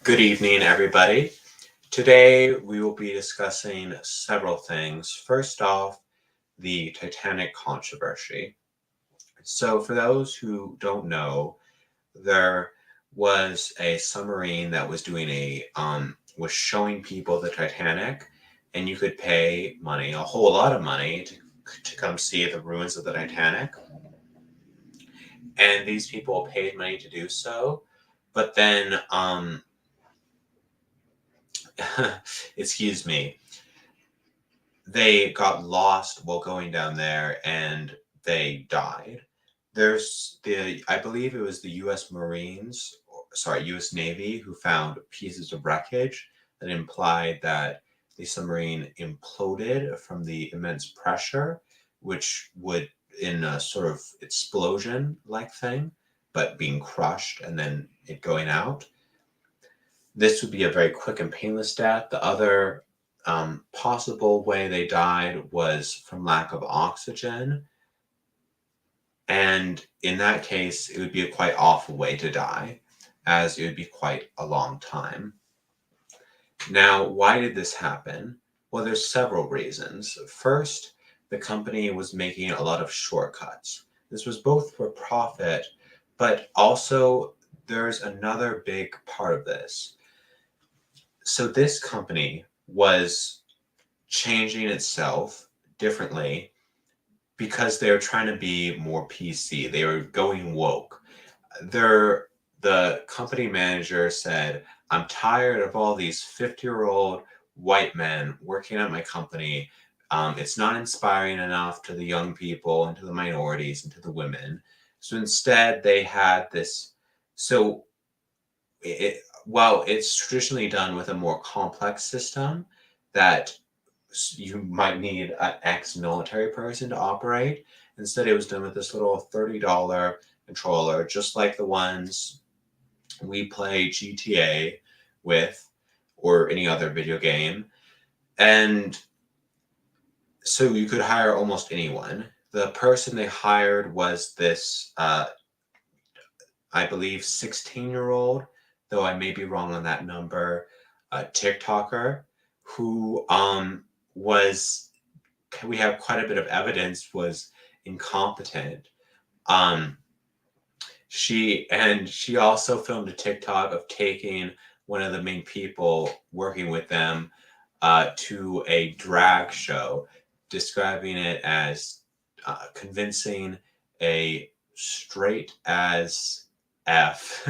Good evening, everybody. Today we will be discussing several things. First off, the Titanic controversy. So, for those who don't know, there was a submarine that was doing was showing people the Titanic, and you could pay money, a whole lot of money, to come see the ruins of the Titanic. And these people paid money to do so, but then excuse me, they got lost while going down there and they died. I believe it was the US Marines, sorry, US Navy, who found pieces of wreckage that implied that the submarine imploded from the immense pressure, which would, in a sort of explosion like thing, but being crushed and then it going out. This would be a very quick and painless death. The other possible way they died was from lack of oxygen. And in that case, it would be a quite awful way to die, as it would be quite a long time. Now, why did this happen? Well, there's several reasons. First, the company was making a lot of shortcuts. This was both for profit, but also there's another big part of this. So this company was changing itself differently because they were trying to be more PC. They were going woke. The company manager said, I'm tired of all these 50-year-old white men working at my company. It's not inspiring enough to the young people and to the minorities and to the women. So instead, they had this. So while it's traditionally done with a more complex system that you might need an ex-military person to operate, instead it was done with this little $30 controller, just like the ones we play GTA with or any other video game. And so you could hire almost anyone. The person they hired was this, I believe, 16-year-old, though I may be wrong on that number, TikToker, who was, we have quite a bit of evidence, was incompetent. She also filmed a TikTok of taking one of the main people working with them to a drag show, describing it as convincing a straight as F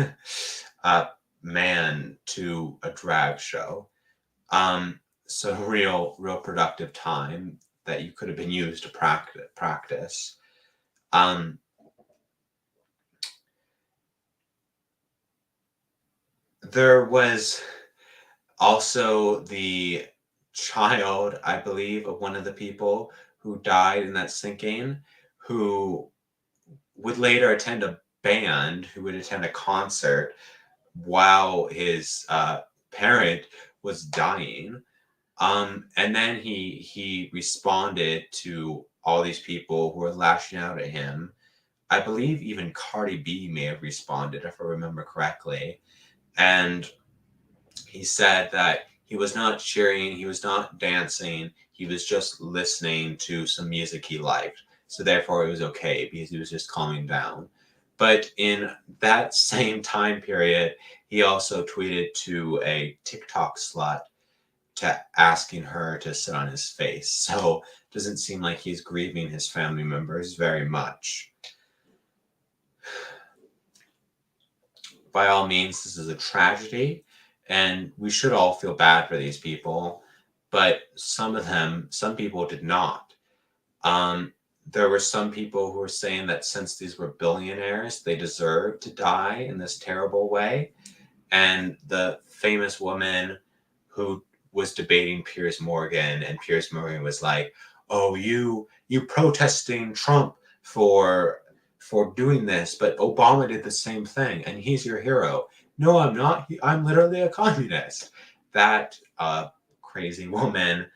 man to a drag show. So real productive time that you could have been used to practice. There was also the child, I believe, of one of the people who died in that sinking, who would later attend a band, who would attend a concert while his parent was dying. And then he responded to all these people who were lashing out at him. I believe even Cardi B may have responded, if I remember correctly. And he said that he was not cheering, he was not dancing, he was just listening to some music he liked. So therefore it was okay because he was just calming down. But in that same time period, he also tweeted to a TikTok slut to asking her to sit on his face. So it doesn't seem like he's grieving his family members very much. By all means, this is a tragedy, and we should all feel bad for these people, but some people did not. There were some people who were saying that since these were billionaires, they deserved to die in this terrible way. And the famous woman who was debating Piers Morgan, and Piers Morgan was like, "Oh, you protesting Trump for doing this, but Obama did the same thing, and he's your hero." No, I'm not. I'm literally a communist. That crazy woman,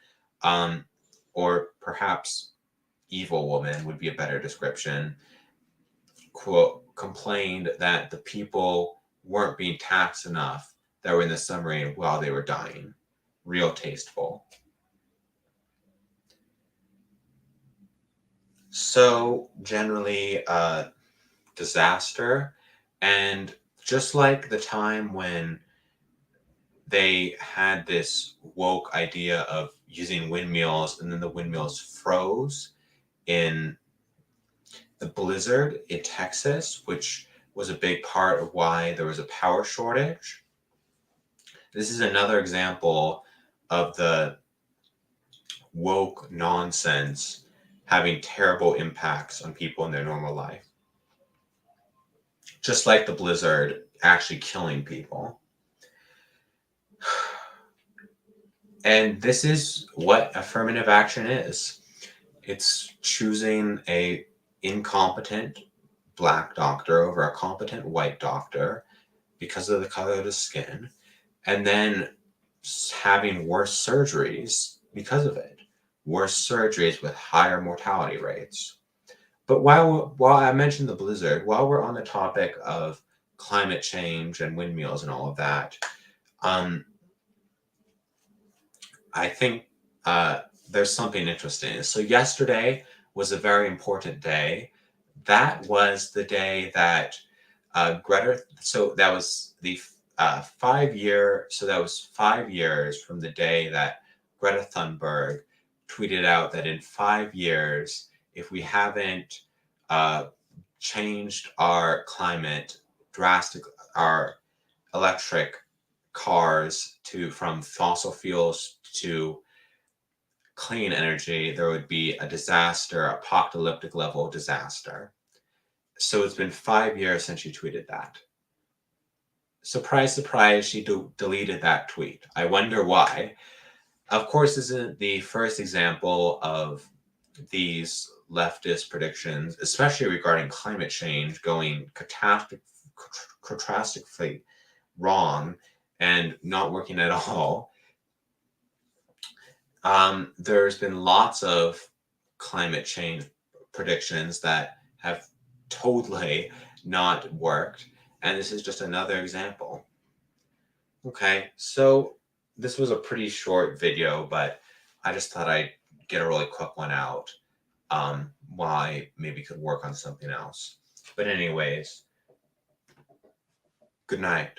or perhaps evil woman would be a better description, quote, complained that the people weren't being taxed enough that were in the submarine while they were dying. Real tasteful. So generally, disaster. And just like the time when they had this woke idea of using windmills and then the windmills froze in the blizzard in Texas, which was a big part of why there was a power shortage. This is another example of the woke nonsense having terrible impacts on people in their normal life. Just like the blizzard actually killing people. And this is what affirmative action is. It's choosing a incompetent black doctor over a competent white doctor because of the color of the skin, and then having worse surgeries because of it. Worse surgeries with higher mortality rates. But while I mentioned the blizzard, while we're on the topic of climate change and windmills and all of that, I think there's something interesting. So yesterday was a very important day. That was the day that Greta. So that was the 5 year. So that was 5 years from the day that Greta Thunberg tweeted out that in 5 years, if we haven't changed our climate drastically, our electric cars from fossil fuels to clean energy, there would be a disaster, apocalyptic level disaster. So it's been 5 years since she tweeted that. Surprise, surprise, she deleted that tweet. I wonder why. Of course, this isn't the first example of these leftist predictions, especially regarding climate change, going catastrophically wrong and not working at all. There's been lots of climate change predictions that have totally not worked, and this is just another example. Okay, so this was a pretty short video, but I just thought I'd get a really quick one out while I maybe could work on something else. But anyways, good night.